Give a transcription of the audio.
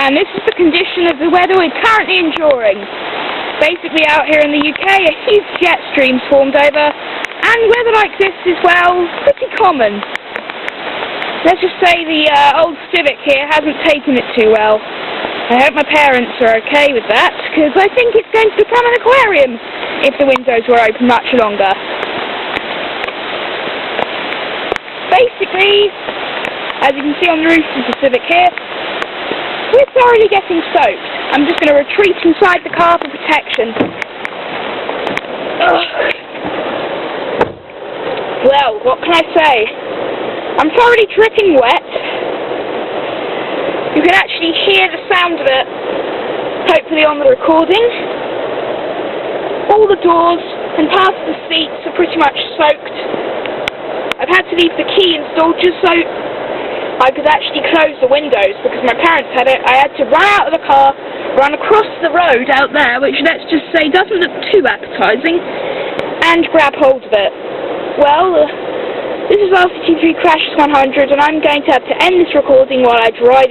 And this is the condition of the weather we're currently enduring. Basically out here in the UK, a huge jet stream's formed over, and weather like this is, well, pretty common. Let's just say the old Civic here hasn't taken it too well. I hope my parents are okay with that, because I think it's going to become an aquarium if the windows were open much longer. Basically, as you can see on the roof of the Civic here, we're thoroughly getting soaked. I'm just going to retreat inside the car for protection. Ugh. Well, what can I say? I'm thoroughly dripping wet. You can actually hear the sound of it, hopefully on the recording. All the doors and parts of the seats are pretty much soaked. I've had to leave the key installed just so I could actually close the windows because my parents had it. I had to run out of the car, run across the road out there, which let's just say doesn't look too appetizing, and grab hold of it. Well, this is RCT3 Crashes 100, and I'm going to have to end this recording while I dry this.